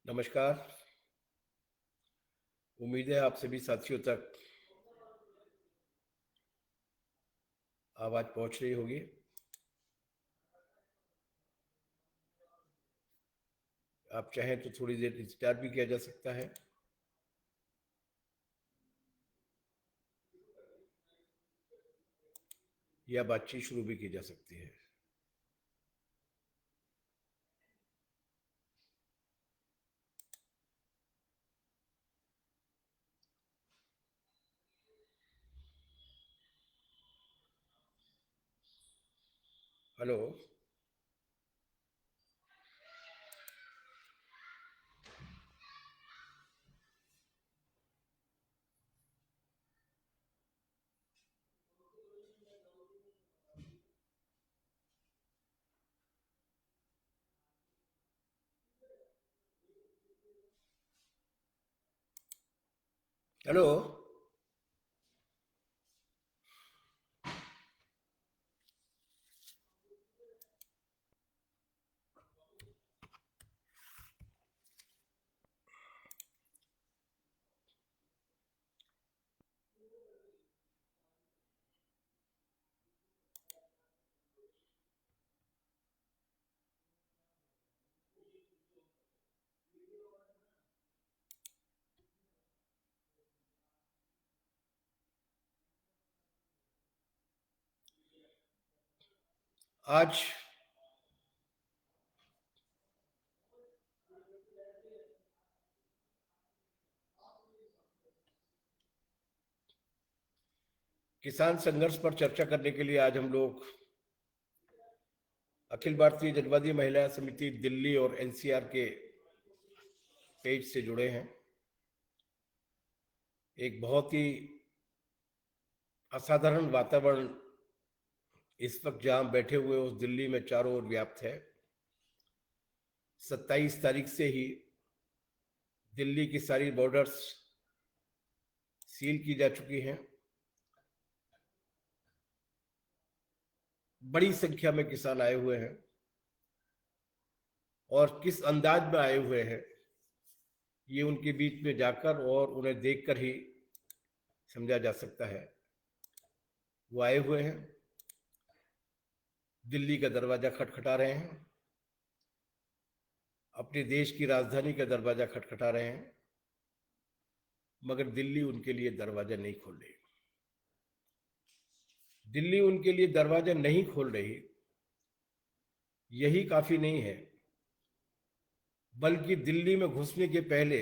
नमस्कार। उम्मीद है आप सभी साथियों तक आवाज पहुंच रही होगी। आप चाहें तो थोड़ी देर इंतजार भी किया जा सकता है। या बातचीत शुरू भी की जा सकती है। हेलो। हेलो। आज किसान संघर्ष पर चर्चा करने के लिए आज हम लोग अखिल भारतीय जनवादी महिला समिति दिल्ली और एनसीआर के पेज से जुड़े हैं। एक बहुत ही असाधारण वातावरण इस वक्त जहां बैठे हुए उस दिल्ली में चारों ओर व्याप्त है। 27 तारीख से ही दिल्ली की सारी बॉर्डर्स सील की जा चुकी हैं। बड़ी संख्या में किसान आए हुए हैं और किस अंदाज में आए हुए हैं ये उनके बीच में जाकर और उन्हें देखकर ही समझा जा सकता है। वो आए हुए हैं, दिल्ली का दरवाजा खटखटा रहे हैं, अपने देश की राजधानी का दरवाजा खटखटा रहे हैं, मगर दिल्ली उनके लिए दरवाजा नहीं खोल रही। दिल्ली उनके लिए दरवाजा नहीं खोल रही, यही काफी नहीं है, बल्कि दिल्ली में घुसने के पहले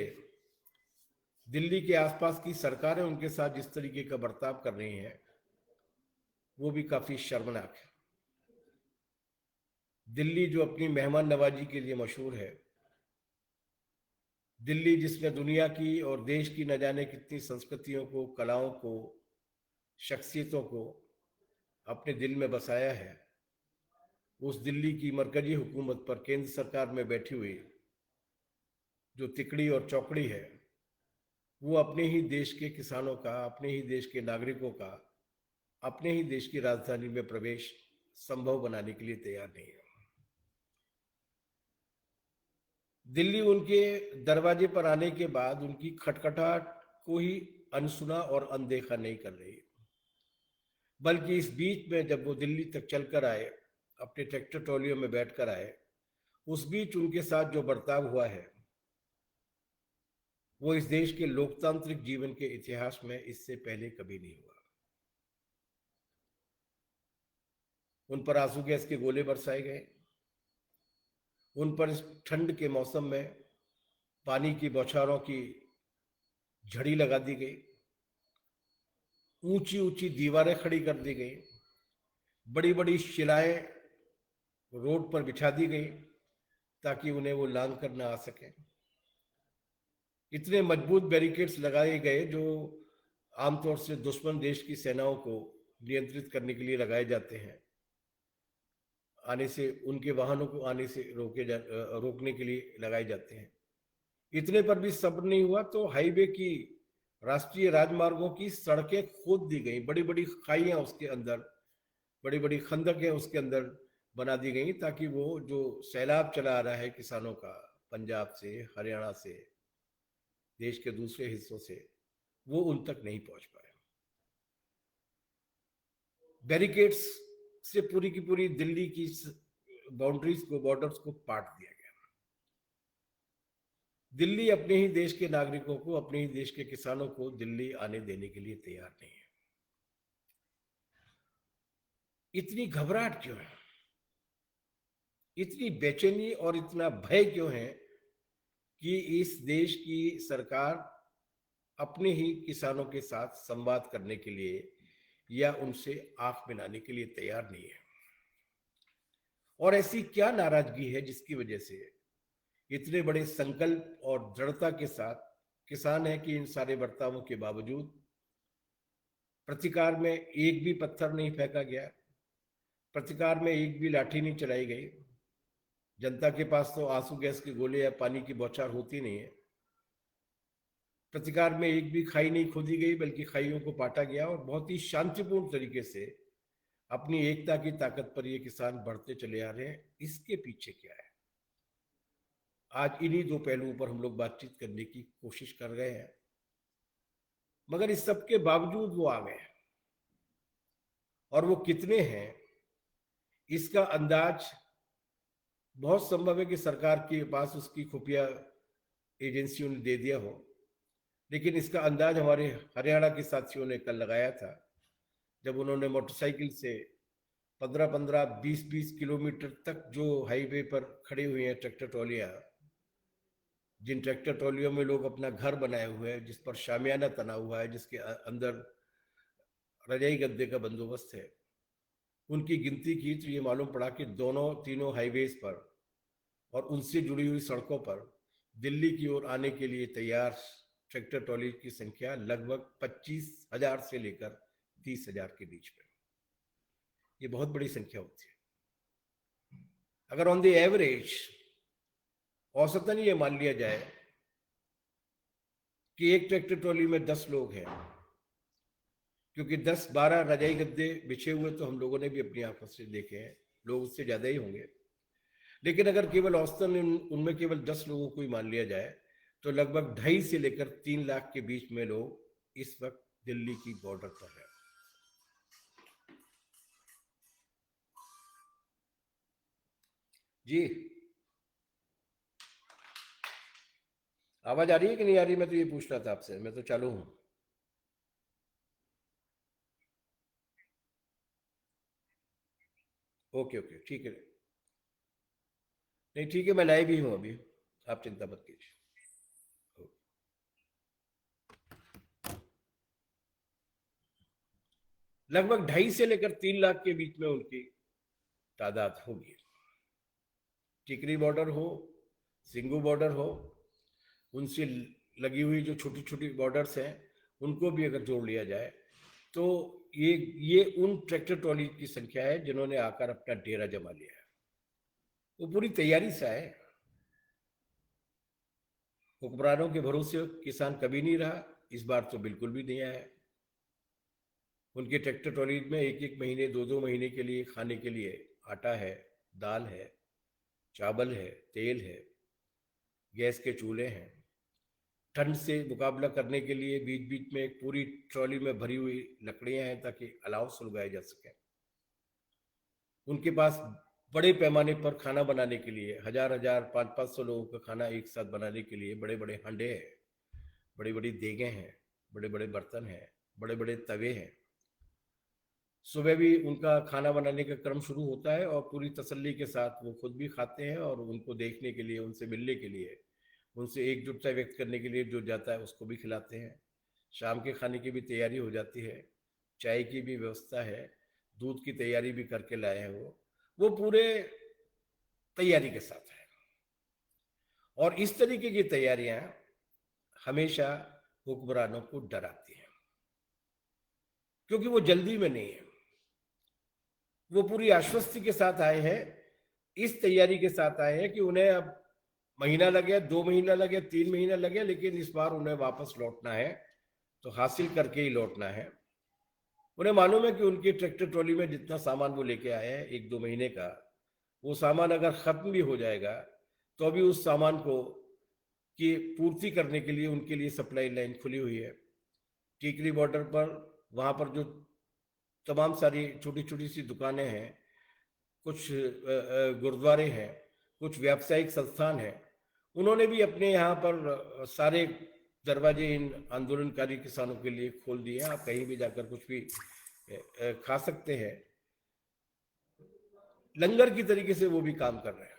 दिल्ली के आसपास की सरकारें उनके साथ जिस तरीके का बर्ताव कर रही हैं वो भी काफी शर्मनाक है। दिल्ली जो अपनी मेहमान नवाजी के लिए मशहूर है, दिल्ली जिसने दुनिया की और देश की न जाने कितनी संस्कृतियों को, कलाओं को, शख्सियतों को अपने दिल में बसाया है, उस दिल्ली की मरकजी हुकूमत पर केंद्र सरकार में बैठी हुई जो तिकड़ी और चौकड़ी है, वो अपने ही देश के किसानों का, अपने ही देश के नागरिकों का, अपने ही देश की राजधानी में प्रवेश संभव बनाने के लिए तैयार नहीं है। दिल्ली उनके दरवाजे पर आने के बाद उनकी खटखटाहट को ही अनसुना और अनदेखा नहीं कर रही, बल्कि इस बीच में जब वो दिल्ली तक चलकर आए, अपने ट्रैक्टर ट्रॉलियों में बैठकर आए, उस बीच उनके साथ जो बर्ताव हुआ है वो इस देश के लोकतांत्रिक जीवन के इतिहास में इससे पहले कभी नहीं हुआ। उन पर आंसू गैस के गोले बरसाए गए, उन पर इस ठंड के मौसम में पानी की बौछारों की झड़ी लगा दी गई, ऊंची ऊंची दीवारें खड़ी कर दी गई, बड़ी बड़ी शिलाएं रोड पर बिछा दी गई ताकि उन्हें वो लांघ कर ना आ सके। इतने मजबूत बैरिकेड्स लगाए गए जो आमतौर से दुश्मन देश की सेनाओं को नियंत्रित करने के लिए लगाए जाते हैं, आने से, उनके वाहनों को आने से रोकने के लिए लगाए जाते हैं। इतने पर भी सब्र नहीं हुआ तो हाईवे की, राष्ट्रीय राजमार्गों की सड़कें खोद दी गई, बड़ी बड़ी खाइयां उसके अंदर, बड़ी बड़ी खंदकें उसके अंदर बना दी गई ताकि वो जो सैलाब चला आ रहा है किसानों का, पंजाब से, हरियाणा से, देश के दूसरे हिस्सों से, वो उन तक नहीं पहुंच पाए। बैरिकेड्स से पूरी की पूरी दिल्ली की बाउंड्रीज को, बॉर्डर्स को पाट दिया गया। दिल्ली अपने ही देश के नागरिकों को, अपने ही देश के किसानों को दिल्ली आने देने के लिए तैयार नहीं है। इतनी घबराहट क्यों है, इतनी बेचैनी और इतना भय क्यों है कि इस देश की सरकार अपने ही किसानों के साथ संवाद करने के लिए या उनसे आंख मिलाने के लिए तैयार नहीं है? और ऐसी क्या नाराजगी है जिसकी वजह से इतने बड़े संकल्प और दृढ़ता के साथ किसान है कि इन सारे बर्तावों के बावजूद प्रतिकार में एक भी पत्थर नहीं फेंका गया, प्रतिकार में एक भी लाठी नहीं चलाई गई। जनता के पास तो आंसू गैस के गोले या पानी की बौछार होती नहीं है। प्रतिकार में एक भी खाई नहीं खोदी गई, बल्कि खाइयों को पाटा गया और बहुत ही शांतिपूर्ण तरीके से अपनी एकता की ताकत पर ये किसान बढ़ते चले आ रहे हैं। इसके पीछे क्या है, आज इन्हीं दो पहलुओं पर हम लोग बातचीत करने की कोशिश कर रहे हैं। मगर इस सब के बावजूद वो आ गए, और वो कितने हैं इसका अंदाज बहुत संभव है कि सरकार के पास उसकी खुफिया एजेंसियों ने दे दिया हो, लेकिन इसका अंदाज हमारे हरियाणा के साथियों ने कल लगाया था, जब उन्होंने मोटरसाइकिल से 15-15, 20-20 किलोमीटर तक जो हाईवे पर खड़े हुए हैं ट्रैक्टर ट्रॉलियां, जिन ट्रैक्टर ट्रॉलियों में लोग अपना घर बनाए हुए हैं, जिस पर शामियाना तना हुआ है, जिसके अंदर रजाई गद्दे का बंदोबस्त है, उनकी गिनती की तो ये मालूम पड़ा कि दोनों तीनों हाईवेज पर और उनसे जुड़ी हुई सड़कों पर दिल्ली की ओर आने के लिए तैयार ट्रैक्टर ट्रॉली की संख्या लगभग 25,000 से लेकर 30,000 के बीच में। ये बहुत बड़ी संख्या होती है। अगर ऑन द एवरेज औसतन ये मान लिया जाए कि एक ट्रैक्टर ट्रॉली में 10 लोग हैं, क्योंकि 10-12 रजाई गद्दे बिछे हुए तो हम लोगों ने भी अपनी आंखों से देखे हैं, लोग उससे ज्यादा ही होंगे, लेकिन अगर केवल औसतन उनमें केवल 10 लोगों को ही मान लिया जाए तो लगभग 2.5 से लेकर 3 लाख के बीच में लोग इस वक्त दिल्ली की बॉर्डर पर हैं। जी, आवाज आ रही है कि नहीं आ रही? मैं तो ये पूछ रहा था आपसे, मैं तो चालू हूं। ओके ओके, ठीक है। नहीं ठीक है, मैं लाइव ही हूं अभी, आप चिंता मत कीजिए। लगभग 2.5 से लेकर 3 लाख के बीच में उनकी तादाद होगी। टिकरी बॉर्डर हो, सिंगू बॉर्डर हो, उनसे लगी हुई जो छोटी छोटी बॉर्डर्स हैं, उनको भी अगर जोड़ लिया जाए तो ये उन ट्रैक्टर ट्रॉली की संख्या है जिन्होंने आकर अपना डेरा जमा लिया है। वो पूरी तैयारी से आए। हुक्मरानों के भरोसे किसान कभी नहीं रहा, इस बार तो बिल्कुल भी नहीं आया। उनके ट्रैक्टर ट्रॉली में एक एक महीने, 2-2 महीने के लिए खाने के लिए आटा है, दाल है, चावल है, तेल है, गैस के चूल्हे हैं। ठंड से मुकाबला करने के लिए बीच बीच में एक पूरी ट्रॉली में भरी हुई लकड़ियां हैं ताकि अलाव सुलगाए जा सके। उनके पास बड़े पैमाने पर खाना बनाने के लिए 1000-1000, 500-500 लोगों का खाना एक साथ बनाने के लिए बड़े बड़े हांडे हैं, बड़ी बड़ी देगें हैं, बड़े बड़े बर्तन हैं, बड़े बड़े तवे हैं। सुबह भी उनका खाना बनाने का क्रम शुरू होता है और पूरी तसल्ली के साथ वो खुद भी खाते हैं और उनको देखने के लिए, उनसे मिलने के लिए, उनसे एकजुटता व्यक्त करने के लिए जो जाता है उसको भी खिलाते हैं। शाम के खाने की भी तैयारी हो जाती है, चाय की भी व्यवस्था है, दूध की तैयारी भी करके लाए हैं वो पूरे तैयारी के साथ है। और इस तरीके की तैयारियां हमेशा हुक्मरानों को डराती हैं, क्योंकि वो जल्दी में नहीं है। वो पूरी आश्वस्ति के साथ आए हैं, इस तैयारी के साथ आए हैं कि उन्हें अब महीना लगे, 2 महीना लगे, 3 महीना लगे, लेकिन इस बार उन्हें वापस लौटना है तो हासिल करके ही लौटना है। उन्हें मालूम है कि उनकी ट्रैक्टर ट्रॉली में जितना सामान वो लेके आए हैं 1-2 महीने का, वो सामान अगर खत्म भी हो जाएगा तो अभी उस सामान को की पूर्ति करने के लिए उनके लिए सप्लाई लाइन खुली हुई है। टीकरी बॉर्डर पर वहाँ पर जो तमाम सारी छोटी छोटी सी दुकानें हैं, कुछ गुरुद्वारे हैं, कुछ व्यावसायिक संस्थान हैं, उन्होंने भी अपने यहाँ पर सारे दरवाजे इन आंदोलनकारी किसानों के लिए खोल दिए हैं। आप कहीं भी जाकर कुछ भी खा सकते हैं। लंगर की तरीके से वो भी काम कर रहे हैं।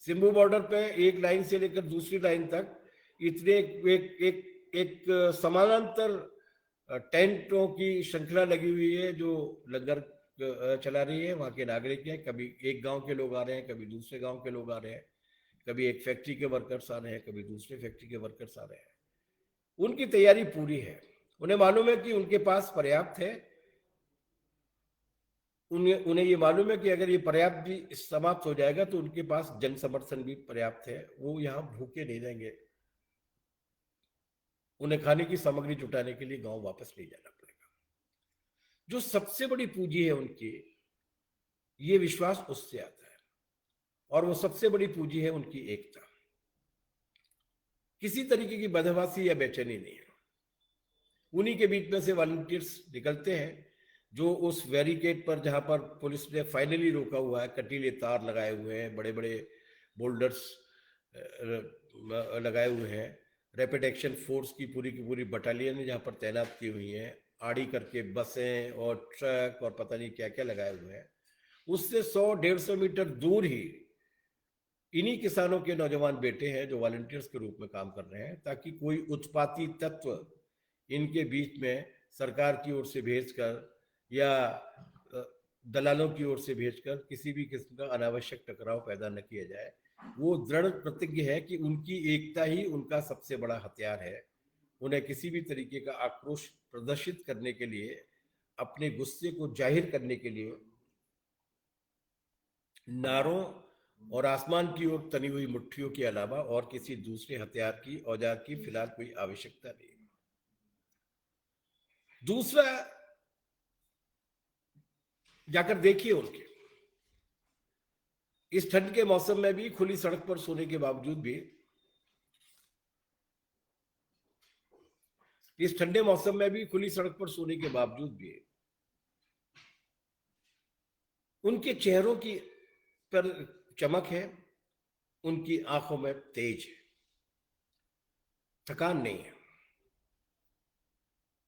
सिम्बू बॉर्डर पे एक लाइन से लेकर दूसरी लाइन तक इतने एक एक एक समानांतर टेंटों की श्रृंखला लगी हुई है जो लंगर चला रही है। वहाँ के नागरिक हैं, कभी एक गांव के लोग आ रहे हैं, कभी दूसरे गांव के लोग आ रहे हैं, कभी एक फैक्ट्री के वर्कर्स आ रहे हैं, कभी दूसरे फैक्ट्री के वर्कर्स आ रहे हैं। उनकी तैयारी पूरी है। उन्हें मालूम है कि उनके पास पर्याप्त है। उन्हें ये मालूम है कि अगर ये पर्याप्त भी समाप्त हो जाएगा तो उनके पास जन समर्थन भी पर्याप्त है। वो यहाँ भूखे नहीं रहेंगे। उन्हें खाने की सामग्री जुटाने के लिए गांव वापस नहीं जाना पड़ेगा। जो सबसे बड़ी पूंजी है उनकी, ये विश्वास उससे आता है, और वो सबसे बड़ी पूंजी है उनकी एकता। किसी तरीके की बदहवासी या बेचैनी नहीं है। उन्हीं के बीच में से वॉलंटियर्स निकलते हैं जो उस बैरिकेड पर, जहां पर पुलिस ने फाइनली रोका हुआ है, कटीले तार लगाए हुए हैं, बड़े बड़े बोल्डर्स लगाए हुए हैं, रैपिड एक्शन फोर्स की पूरी बटालियन जहां पर तैनात की हुई है, आड़ी करके बसें और ट्रक और पता नहीं क्या क्या लगाए हुए हैं। उससे 100-150 मीटर दूर ही इन्हीं किसानों के नौजवान बेटे हैं जो वॉलंटियर्स के रूप में काम कर रहे हैं, ताकि कोई उत्पाती तत्व इनके बीच में सरकार की ओर से भेजकर या दलालों की ओर से भेजकर किसी भी किस्म का अनावश्यक टकराव पैदा न किया जाए। वो दृढ़ प्रतिज्ञ है कि उनकी एकता ही उनका सबसे बड़ा हथियार है। उन्हें किसी भी तरीके का आक्रोश प्रदर्शित करने के लिए, अपने गुस्से को जाहिर करने के लिए नारों और आसमान की ओर तनी हुई मुट्ठियों के अलावा और किसी दूसरे हथियार की, औजार की फिलहाल कोई आवश्यकता नहीं। दूसरा, जाकर देखिए उनके इस ठंड के मौसम में भी खुली सड़क पर सोने के बावजूद भी, इस ठंडे मौसम में भी खुली सड़क पर सोने के बावजूद भी उनके चेहरों की पर चमक है, उनकी आंखों में तेज है, थकान नहीं है,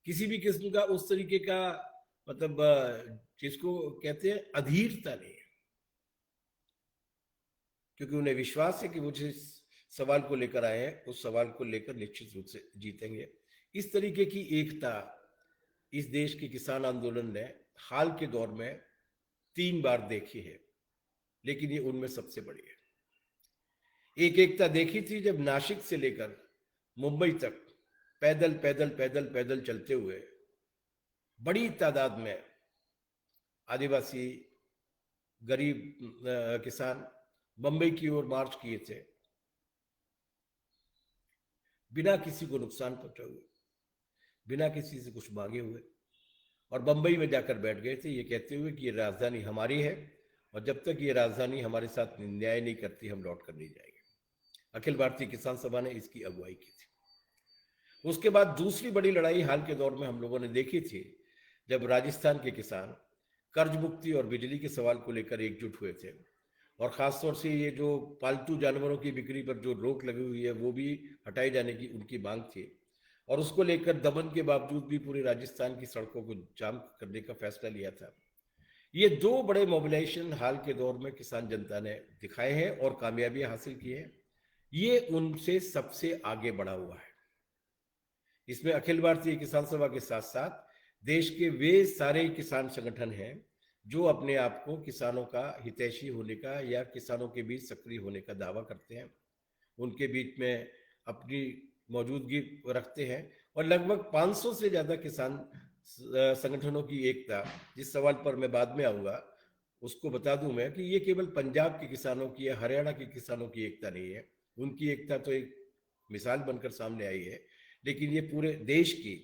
किसी भी किस्म का उस तरीके का, मतलब जिसको कहते हैं अधीरता नहीं है, क्योंकि उन्हें विश्वास है कि वो जिस सवाल को लेकर आए हैं उस सवाल को लेकर निश्चित रूप से जीतेंगे। इस तरीके की एकता इस देश के किसान आंदोलन ने हाल के दौर में 3 बार देखी है, लेकिन ये उनमें सबसे बड़ी है। एक एकता देखी थी जब नासिक से लेकर मुंबई तक पैदल पैदल पैदल पैदल चलते हुए बड़ी तादाद में आदिवासी गरीब किसान बंबई की ओर मार्च किए थे, बिना किसी को नुकसान पहुंचाए हुए, बिना किसी से कुछ मांगे हुए, और बंबई में जाकर बैठ गए थे ये कहते हुए कि ये राजधानी हमारी है और जब तक ये राजधानी हमारे साथ न्याय नहीं करती हम लौट कर नहीं जाएंगे। अखिल भारतीय किसान सभा ने इसकी अगुवाई की थी। उसके बाद दूसरी बड़ी लड़ाई हाल के दौर में हम लोगों ने देखी थी, जब राजस्थान के किसान कर्ज मुक्ति और बिजली के सवाल को लेकर एकजुट हुए थे, और खासतौर से ये जो पालतू जानवरों की बिक्री पर जो रोक लगी हुई है वो भी हटाए जाने की उनकी मांग थी, और उसको लेकर दमन के बावजूद भी पूरे राजस्थान की सड़कों को जाम करने का फैसला लिया था। ये 2 बड़े मोबिलाइजेशन हाल के दौर में किसान जनता ने दिखाए हैं और कामयाबियां हासिल की है। ये उनसे सबसे आगे बढ़ा हुआ है। इसमें अखिल भारतीय किसान सभा के साथ साथ देश के वे सारे किसान संगठन हैं जो अपने आप को किसानों का हितैषी होने का या किसानों के बीच सक्रिय होने का दावा करते हैं, उनके बीच में अपनी मौजूदगी रखते हैं, और लगभग 500 से ज्यादा किसान संगठनों की एकता, जिस सवाल पर मैं बाद में आऊंगा उसको बता दूं मैं कि ये केवल पंजाब के किसानों की या हरियाणा के किसानों की एकता नहीं है। उनकी एकता तो एक मिसाल बनकर सामने आई है, लेकिन ये पूरे देश की,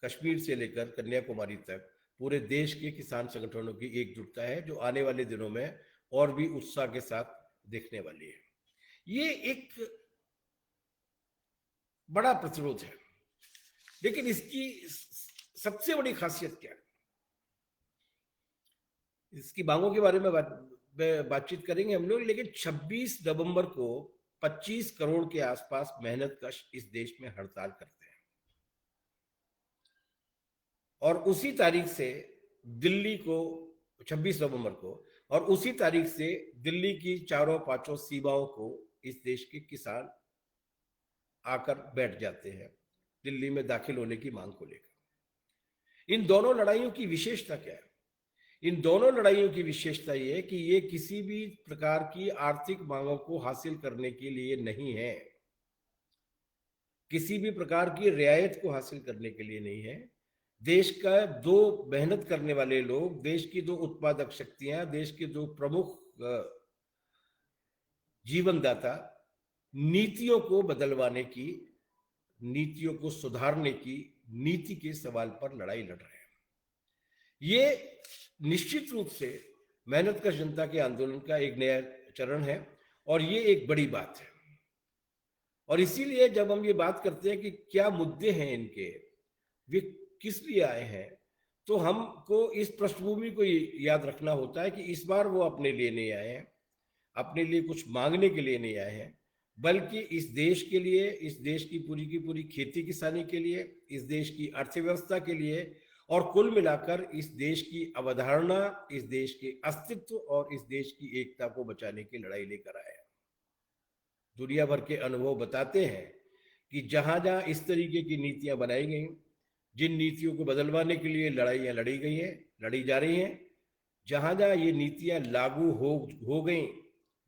कश्मीर से लेकर कन्याकुमारी तक पूरे देश के किसान संगठनों की एकजुटता है, जो आने वाले दिनों में और भी उत्साह के साथ दिखने वाली है। ये एक बड़ा प्रतिरोध है। लेकिन इसकी सबसे बड़ी खासियत क्या है, इसकी मांगों के बारे में बातचीत करेंगे हम लोग। लेकिन 26 नवंबर को 25 करोड़ के आसपास मेहनतकश इस देश में हड़ताल करते हैं, और उसी तारीख से दिल्ली को 26 नवंबर को, और उसी तारीख से दिल्ली की चारों पांचों सीमाओं को इस देश के किसान आकर बैठ जाते हैं दिल्ली में दाखिल होने की मांग को लेकर। इन दोनों लड़ाइयों की विशेषता क्या है? इन दोनों लड़ाइयों की विशेषता यह है कि ये किसी भी प्रकार की आर्थिक मांगों को हासिल करने के लिए नहीं है, किसी भी प्रकार की रियायत को हासिल करने के लिए नहीं है। देश का दो मेहनत करने वाले लोग, देश की दो उत्पादक शक्तियां, देश के दो प्रमुख जीवनदाता नीतियों को बदलवाने की, नीतियों को सुधारने की नीति के सवाल पर लड़ाई लड़ रहे हैं। ये निश्चित रूप से मेहनत का जनता के आंदोलन का एक नया चरण है, और ये एक बड़ी बात है। और इसीलिए जब हम ये बात करते हैं कि क्या मुद्दे हैं इनके, वे किस लिए आए हैं, तो हमको इस पृष्ठभूमि को याद रखना होता है कि इस बार वो अपने लिए नहीं आए हैं, अपने लिए कुछ मांगने के लिए नहीं आए हैं, बल्कि इस देश के लिए, इस देश की पूरी खेती किसानी के लिए, इस देश की अर्थव्यवस्था के लिए, और कुल मिलाकर इस देश की अवधारणा, इस देश के अस्तित्व और इस देश की एकता को बचाने की लड़ाई लेकर आए हैं। दुनिया भर के अनुभव बताते हैं कि जहां जहां इस तरीके की नीतियां बनाई गई, जिन नीतियों को बदलवाने के लिए लड़ाइयां लड़ी गई हैं, लड़ी जा रही हैं, जहां जहां ये नीतियां लागू हो गई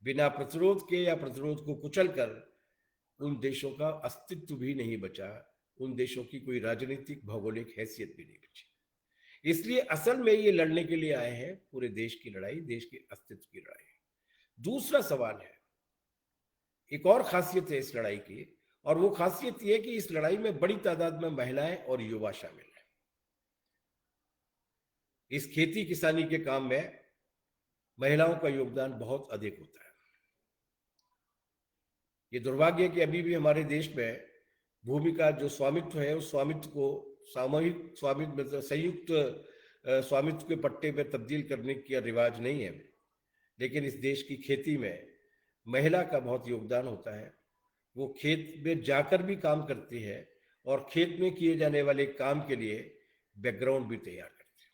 बिना प्रतिरोध के या प्रतिरोध को कुचल कर, उन देशों का अस्तित्व भी नहीं बचा, उन देशों की कोई राजनीतिक भौगोलिक हैसियत भी नहीं बची। इसलिए असल में ये लड़ने के लिए आए हैं पूरे देश की लड़ाई, देश के अस्तित्व की लड़ाई। दूसरा सवाल है, एक और खासियत है इस लड़ाई की, और वो खासियत ये है कि इस लड़ाई में बड़ी तादाद में महिलाएं और युवा शामिल हैं। इस खेती किसानी के काम में महिलाओं का योगदान बहुत अधिक होता है। ये दुर्भाग्य है कि अभी भी हमारे देश में भूमि का जो स्वामित्व है, उस स्वामित्व को सामूहिक स्वामित्व, मतलब संयुक्त स्वामित्व के पट्टे पर तब्दील करने का रिवाज नहीं है। लेकिन इस देश की खेती में महिला का बहुत योगदान होता है। वो खेत में जाकर भी काम करती है, और खेत में किए जाने वाले काम के लिए बैकग्राउंड भी तैयार करती है।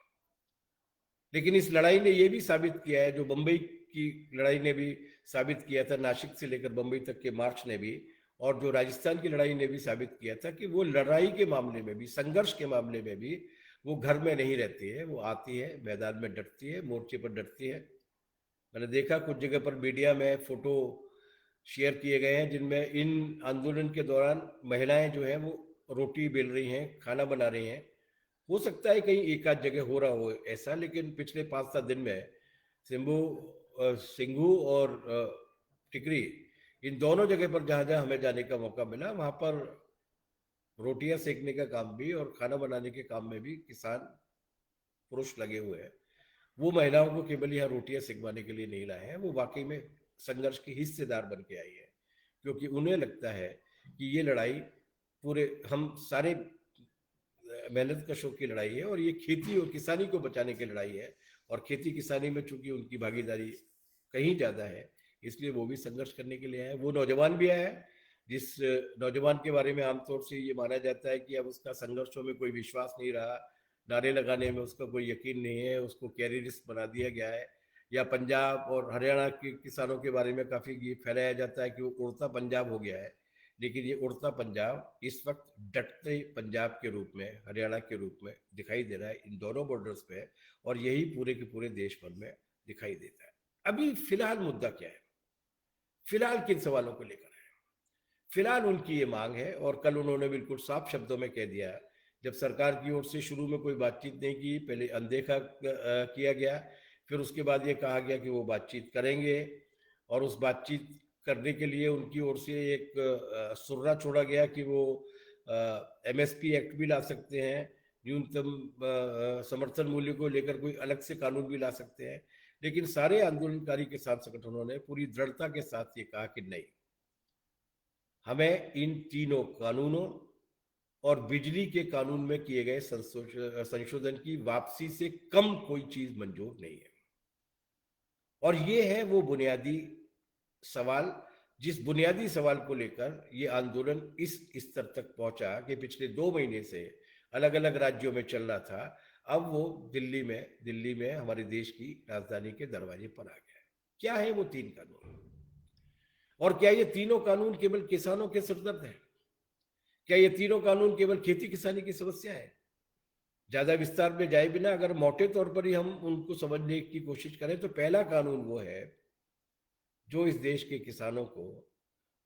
लेकिन इस लड़ाई ने यह भी साबित किया है, जो बंबई की लड़ाई ने भी साबित किया था, नासिक से लेकर बंबई तक के मार्च ने भी, और जो राजस्थान की लड़ाई ने भी साबित किया था कि वो लड़ाई के मामले में भी, संघर्ष के मामले में भी वो घर में नहीं रहती है, वो आती है, मैदान में डटती है, मोर्चे पर डटती है। मैंने देखा कुछ जगह पर मीडिया में फोटो शेयर किए गए हैं जिनमें इन आंदोलन के दौरान महिलाएं जो है वो रोटी बेल रही हैं, खाना बना रही हैं। हो सकता है कहीं एक आध जगह हो रहा हो ऐसा, लेकिन पिछले 5-7 दिन में सिंघू और टिकरी, इन दोनों जगह पर जहां जहां हमें जाने का मौका मिला, वहां पर रोटियां सेकने का काम भी और खाना बनाने के काम में भी किसान पुरुष लगे हुए हैं। वो महिलाओं को केवल यहाँ रोटियां सेकवाने के लिए नहीं लाए हैं, वो वाकई में संघर्ष की हिस्सेदार बन के आई है, क्योंकि उन्हें लगता है कि ये लड़ाई पूरे हम सारे मेहनत कशों की लड़ाई है, और ये खेती और किसानी को बचाने की लड़ाई है। और खेती किसानी में चूंकि उनकी भागीदारी कहीं ज्यादा है, इसलिए वो भी संघर्ष करने के लिए आए। वो नौजवान भी आया है, जिस नौजवान के बारे में आमतौर से ये माना जाता है कि अब उसका संघर्षों में कोई विश्वास नहीं रहा, नारे लगाने में उसका कोई यकीन नहीं है, उसको कैरियरिस्ट बना दिया गया है। या पंजाब और हरियाणा के किसानों के बारे में काफी ये फैलाया जाता है कि वो उड़ता पंजाब हो गया है, लेकिन ये उड़ता पंजाब इस वक्त डटते पंजाब के रूप में, हरियाणा के रूप में दिखाई दे रहा है इन दोनों बॉर्डर्स पे, और यही पूरे के पूरे देश भर में दिखाई देता है। अभी फिलहाल मुद्दा क्या है, फिलहाल किन सवालों को लेकर है? फिलहाल उनकी ये मांग है, और कल उन्होंने बिल्कुल साफ शब्दों में कह दिया, जब सरकार की ओर से शुरू में कोई बातचीत नहीं की, पहले अनदेखा किया गया, फिर उसके बाद ये कहा गया कि वो बातचीत करेंगे, और उस बातचीत करने के लिए उनकी ओर से एक सुर्रा छोड़ा गया कि वो एमएसपी एक्ट भी ला सकते हैं, न्यूनतम समर्थन मूल्य को लेकर कोई अलग से कानून भी ला सकते हैं। लेकिन सारे आंदोलनकारी किसान संगठनों ने पूरी दृढ़ता के साथ ये कहा कि नहीं, हमें इन तीनों कानूनों और बिजली के कानून में किए गए संशोधन की वापसी से कम कोई चीज मंजूर नहीं है। और ये है वो बुनियादी सवाल, जिस बुनियादी सवाल को लेकर ये आंदोलन इस स्तर तक पहुंचा कि पिछले 2 महीने से अलग अलग राज्यों में चल रहा था, अब वो दिल्ली में हमारे देश की राजधानी के दरवाजे पर आ गया। क्या है वो 3 कानून, और क्या ये तीनों कानून केवल किसानों के सिरदर्द हैं? क्या ये तीनों कानून केवल खेती किसानी की समस्या है? ज्यादा विस्तार में जाए बिना अगर मोटे तौर पर ही हम उनको समझने की कोशिश करें तो पहला कानून वो है जो इस देश के किसानों को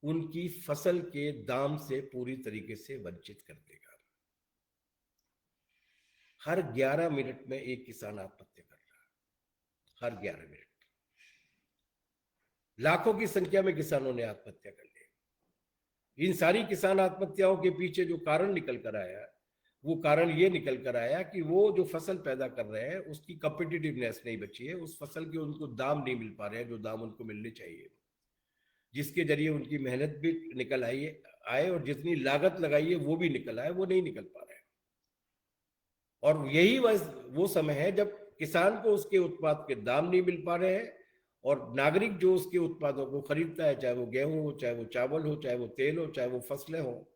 उनकी फसल के दाम से पूरी तरीके से वंचित कर देगा। हर 11 मिनट में एक किसान आत्महत्या कर रहा है, हर 11 मिनट लाखों की संख्या में किसानों ने आत्महत्या कर ली। इन सारी किसान आत्महत्याओं के पीछे जो कारण निकल कर आया, वो कारण ये निकल कर आया कि वो जो फसल पैदा कर रहे हैं उसकी कॉम्पिटिटिवनेस नहीं बची है, उस फसल के उनको दाम नहीं मिल पा रहे हैं जो दाम उनको मिलने चाहिए, जिसके जरिए उनकी मेहनत भी निकल आए और जितनी लागत लगाई है वो भी निकल आए, वो नहीं निकल पा रहे हैं। और यही वो समय है जब किसान को उसके उत्पाद के दाम नहीं मिल पा रहे हैं और नागरिक जो उसके उत्पादों को खरीदता है, चाहे वो गेहूं हो, चाहे वो चावल हो, चाहे वो तेल हो, चाहे वो फसलें हो,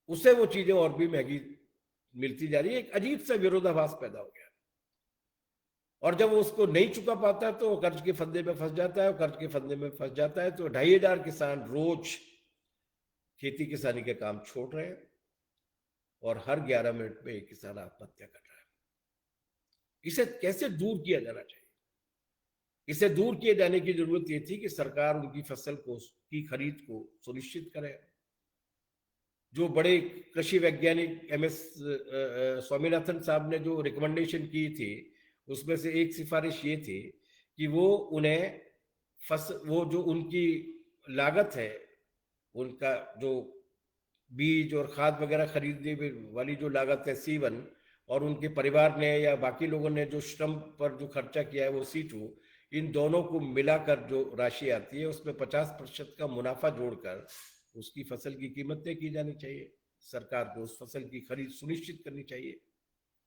उससे वो चीजें और भी महंगी मिलती जा रही है। एक अजीब सा विरोधाभास पैदा हो गया। और जब वो उसको नहीं चुका पाता तो कर्ज के फंदे में फंस जाता है, और कर्ज के फंदे में फंस जाता है तो 2500 किसान रोज खेती किसानी के काम छोड़ रहे हैं और हर 11 मिनट में एक किसान आत्महत्या कर रहा है। इसे कैसे दूर किया जाना चाहिए? इसे दूर किए जाने की जरूरत यह थी कि सरकार उनकी फसल की खरीद को सुनिश्चित करे। जो बड़े कृषि वैज्ञानिक MS स्वामीनाथन साहब ने जो रिकमेंडेशन की थी, उसमें से एक सिफारिश ये थी कि वो उन्हें वो जो उनकी लागत है, उनका जो बीज और खाद वगैरह खरीदने वाली जो लागत है C1, और उनके परिवार ने या बाकी लोगों ने जो श्रम पर जो खर्चा किया है वो C2, इन दोनों को मिलाकर जो राशि आती है उसमें 50% का मुनाफा जोड़कर उसकी फसल की कीमत तय की जानी चाहिए। सरकार को उस फसल की खरीद सुनिश्चित करनी चाहिए।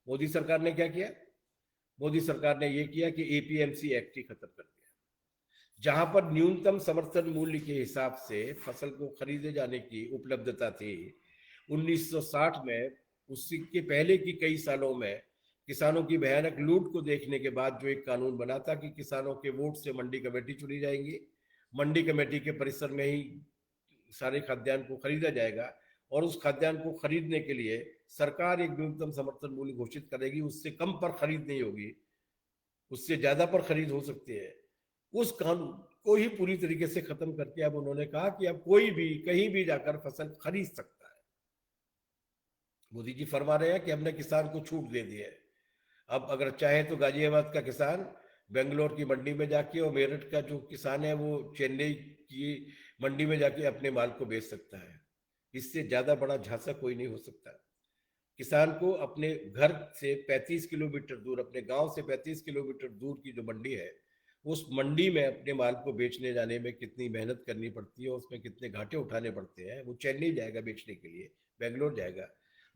मोदी सरकार ने क्या किया? मोदी सरकार ने यह किया कि APMC एक्ट ही खत्म कर दिया, जहां पर न्यूनतम समर्थन मूल्य के हिसाब से फसल को खरीदे जाने की उपलब्धता थी 1960 में। उसके पहले की कई सालों में किसानों की भयानक लूट को देखने के बाद जो एक कानून बना था कि किसानों के वोट से मंडी कमेटी चुनी जाएंगी, मंडी कमेटी के परिसर में ही सारे खाद्यान्न को खरीदा जाएगा, और उस खाद्यान्न को खरीदने के लिए सरकार एक न्यूनतम समर्थन मूल्य घोषित करेगी, उससे कम पर खरीद नहीं होगी, उससे ज्यादा पर खरीद हो सकती है। उस कानून को ही पूरी तरीके से खत्म करके अब उन्होंने कहा कि अब कोई भी कहीं भी जाकर फसल खरीद सकता है। मोदी जी फरमा रहे हैं कि हमने किसान को छूट दे दी है। अब अगर चाहे तो गाजियाबाद का किसान बेंगलोर की मंडी में जाके, और मेरठ का जो किसान है वो चेन्नई की मंडी में जाके अपने माल को बेच सकता है। इससे ज्यादा बड़ा झांसा कोई नहीं हो सकता। किसान को अपने घर से 35 किलोमीटर दूर, अपने गांव से 35 किलोमीटर दूर की जो मंडी है, उस मंडी में अपने माल को बेचने जाने में कितनी मेहनत करनी पड़ती है, उसमें कितने घाटे उठाने पड़ते हैं। वो चेन्नई जाएगा बेचने के लिए, बेंगलोर जाएगा।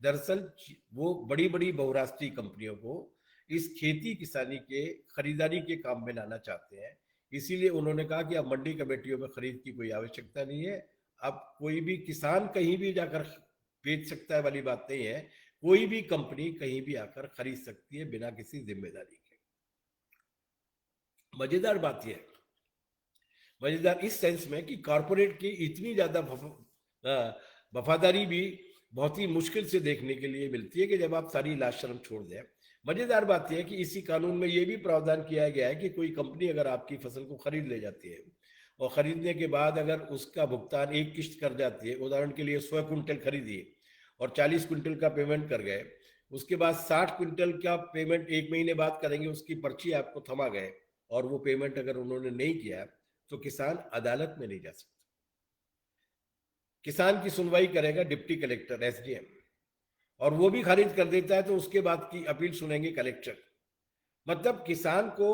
दरअसल वो बड़ी बड़ी बहुराष्ट्रीय कंपनियों को इस खेती किसानी के खरीदारी के काम में लाना चाहते हैं। इसीलिए उन्होंने कहा कि अब मंडी कमेटियों में खरीद की कोई आवश्यकता नहीं है। अब कोई भी किसान कहीं भी जाकर बेच सकता है वाली बात नहीं है, कोई भी कंपनी कहीं भी आकर खरीद सकती है बिना किसी जिम्मेदारी के। मजेदार बात यह है, मजेदार इस सेंस में कि कॉरपोरेट की इतनी ज्यादा वफादारी भी बहुत ही मुश्किल से देखने के लिए मिलती है कि जब आप सारी लाज शर्म छोड़ दें। मजेदार बात यह है कि इसी कानून में यह भी प्रावधान किया गया है कि कोई कंपनी अगर आपकी फसल को खरीद ले जाती है और खरीदने के बाद अगर उसका भुगतान एक किश्त कर जाती है, उदाहरण के लिए 100 क्विंटल खरीदी और 40 क्विंटल का पेमेंट कर गए, उसके बाद 60 क्विंटल का पेमेंट 1 महीने बाद करेंगे, उसकी पर्ची आपको थमा गए और वो पेमेंट अगर उन्होंने नहीं किया तो किसान अदालत में नहीं जा सकता। किसान की सुनवाई करेगा डिप्टी कलेक्टर, SDM, और वो भी खारिज कर देता है तो उसके बाद की अपील सुनेंगे कलेक्टर। मतलब किसान को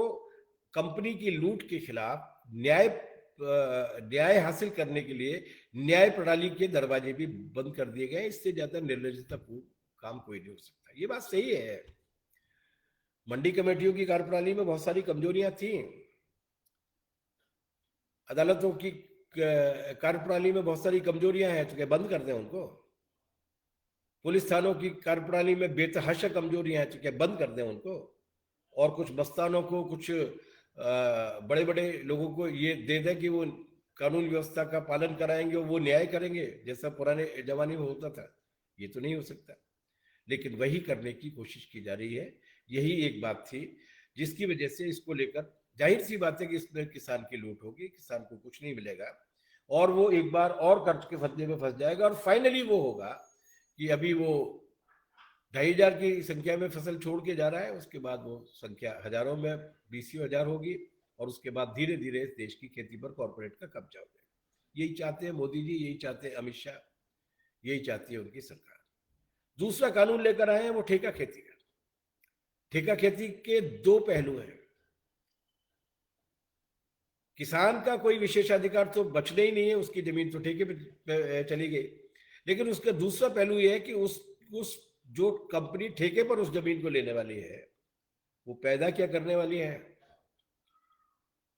कंपनी की लूट के खिलाफ न्याय न्याय हासिल करने के लिए न्याय प्रणाली के दरवाजे भी बंद कर दिए गए। इससे ज्यादा निर्लजतापूर्ण काम कोई नहीं हो सकता। ये बात सही है। मंडी कमेटियों की कार्यप्रणाली में बहुत सारी कमजोरियां थी। अदालतों की कार्यप्रणाली में बहुत सारी कमजोरियां हैं, तो क्या बंद कर दें उनको? पुलिस थानों की कार्यप्रणाली में बेतहाशा कमजोरियां हैं, तो क्या बंद कर दें उनको? और कुछ मस्तानों को, कुछ बड़े बड़े लोगों को ये दे दें कि वो कानून व्यवस्था का पालन कराएंगे और वो न्याय करेंगे जैसा पुराने जमाने में होता था? ये तो नहीं हो सकता। लेकिन वही करने की कोशिश की जा रही है। यही एक बात थी जिसकी वजह से इसको लेकर जाहिर सी बात है कि इसमें किसान की लूट होगी, किसान को कुछ नहीं मिलेगा और वो एक बार और कर्ज के फंदे में फंस जाएगा। और फाइनली वो होगा कि अभी वो 2,500 की संख्या में फसल छोड़ के जा रहा है, उसके बाद वो संख्या हजारों में, 20,000 होगी और उसके बाद धीरे धीरे इस देश की खेती पर कॉर्पोरेट का कब्जा हो जाएगा। यही चाहते हैं मोदी जी, यही चाहते हैं अमित शाह, यही चाहती है उनकी सरकार। दूसरा कानून लेकर आए हैं वो ठेका खेती का। ठेका खेती के दो पहलू हैं। किसान का कोई विशेषाधिकार तो बचने ही नहीं है, उसकी जमीन तो ठेके पे चली गई। लेकिन उसका दूसरा पहलू यह है कि उस जो कंपनी ठेके पर उस जमीन को लेने वाली है वो पैदा क्या करने वाली है?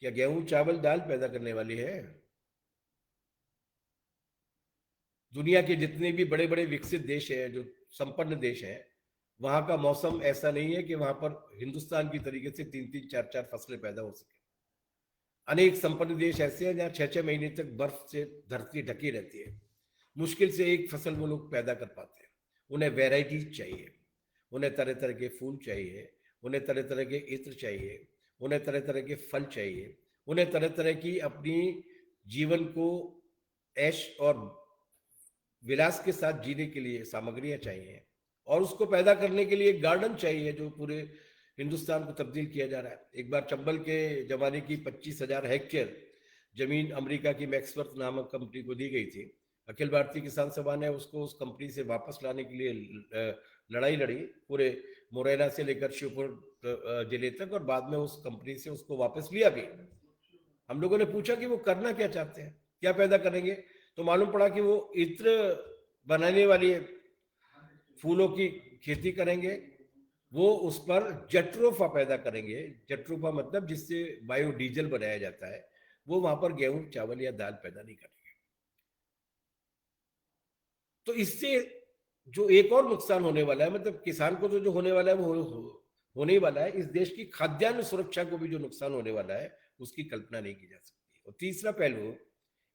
क्या गेहूं चावल दाल पैदा करने वाली है? दुनिया के जितने भी बड़े बड़े विकसित देश हैं, जो संपन्न देश हैं, वहां का मौसम ऐसा नहीं है कि वहां पर हिंदुस्तान की तरीके से 3-3 4-4 फसलें पैदा हो सके। अनेक संपन्न देश ऐसे हैं जहां 6-6 महीने तक बर्फ से धरती ढकी रहती है। मुश्किल से एक फसल वो लोग पैदा कर पाते हैं। उन्हें वेराइटीज चाहिए, उन्हें तरह तरह के फूल चाहिए, उन्हें तरह तरह के इत्र चाहिए, उन्हें तरह तरह के फल चाहिए, उन्हें तरह तरह की अपनी जीवन को ऐश और विलास के साथ जीने के लिए सामग्रियां चाहिए और उसको पैदा करने के लिए एक गार्डन चाहिए जो पूरे हिंदुस्तान को तब्दील किया जा रहा है। एक बार चंबल के जमाने की 25,000 हेक्टेयर जमीन अमेरिका की मैक्सवर्थ नामक कंपनी को दी गई थी। अखिल भारतीय किसान सभा ने उसको उस कंपनी से वापस लाने के लिए लड़ाई लड़ी, पूरे मुरैना से लेकर श्योपुर जिले तक, और बाद में उस कंपनी से उसको वापस लिया भी। हम लोगों ने पूछा कि वो करना क्या चाहते हैं, क्या पैदा करेंगे, तो मालूम पड़ा कि वो इत्र बनाने वाली फूलों की खेती करेंगे। वो उस पर जट्रोफा पैदा करेंगे। जट्रोफा मतलब जिससे बायोडीजल बनाया जाता है। वो वहां पर गेहूं चावल या दाल पैदा नहीं करेंगे। तो इससे जो एक और नुकसान होने वाला है, मतलब किसान को तो जो होने वाला है वो होने ही वाला है, इस देश की खाद्यान्न सुरक्षा को भी जो नुकसान होने वाला है उसकी कल्पना नहीं की जा सकती। और तीसरा पहलू,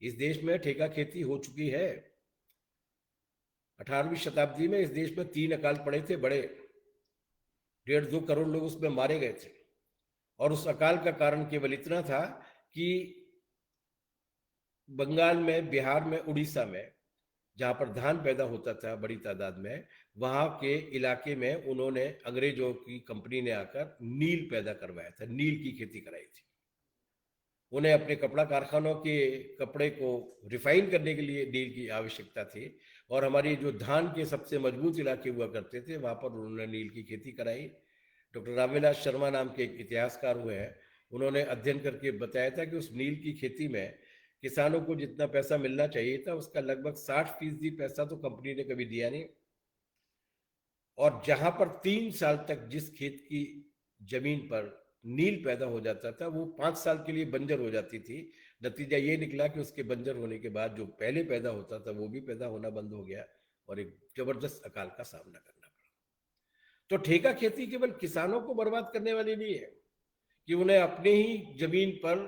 इस देश में ठेका खेती हो चुकी है। 18वीं शताब्दी में इस देश में 3 अकाल पड़े थे बड़े, 1.5-2 करोड़ लोग उसमें मारे गए थे। और उस अकाल का कारण केवल इतना था कि बंगाल में, बिहार में, उड़ीसा में, जहां पर धान पैदा होता था बड़ी तादाद में, वहां के इलाके में उन्होंने, अंग्रेजों की कंपनी ने आकर नील पैदा करवाया था, नील की खेती कराई थी। उन्हें अपने कपड़ा कारखानों के कपड़े को रिफाइन करने के लिए नील की आवश्यकता थी। और हमारी जो धान के सबसे मजबूत इलाके हुआ करते थे वहां पर उन्होंने नील की खेती कराई। डॉक्टर रामविलास शर्मा नाम के एक इतिहासकार हुए हैं, उन्होंने अध्ययन करके बताया था कि उस नील की खेती में किसानों को जितना पैसा मिलना चाहिए था उसका लगभग 60% पैसा तो कंपनी ने कभी दिया नहीं। और जहां पर 3 साल तक जिस खेत की जमीन पर नील पैदा हो जाता था वो 5 साल के लिए बंजर हो जाती थी। नतीजा ये निकला कि उसके बंजर होने के बाद जो पहले पैदा होता था वो भी पैदा होना बंद हो गया और एक जबरदस्त अकाल का सामना करना पड़ा। तो ठेका खेती केवल किसानों को बर्बाद करने वाली नहीं है कि उन्हें अपने ही जमीन पर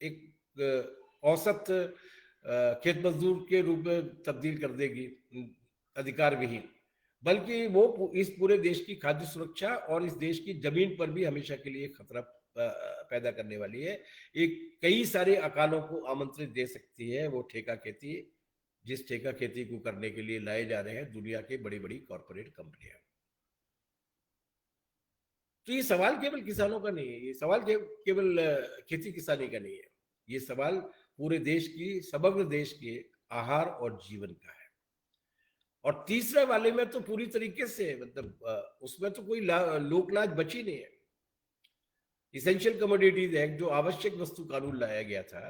एक औसत खेत मजदूर के रूप में तब्दील कर देगी, अधिकार विहीन, बल्कि वो इस पूरे देश की खाद्य सुरक्षा और इस देश की जमीन पर भी हमेशा के लिए खतरा पैदा करने वाली है। एक कई सारे अकालों को आमंत्रित दे सकती है वो ठेका खेती, जिस ठेका खेती को करने के लिए लाए जा रहे हैं दुनिया के बड़ी बड़ी कॉरपोरेट कंपनियां। तो ये सवाल केवल किसानों का नहीं है, ये सवाल केवल खेती किसानी का नहीं है, ये सवाल पूरे देश की, समग्र देश के आहार और जीवन का है। और तीसरे वाले में तो पूरी तरीके से, मतलब उसमें तो कोई लोकलाज बची नहीं है। इसेंशियल कमोडिटीज एक्ट, जो आवश्यक वस्तु कानून लाया गया था,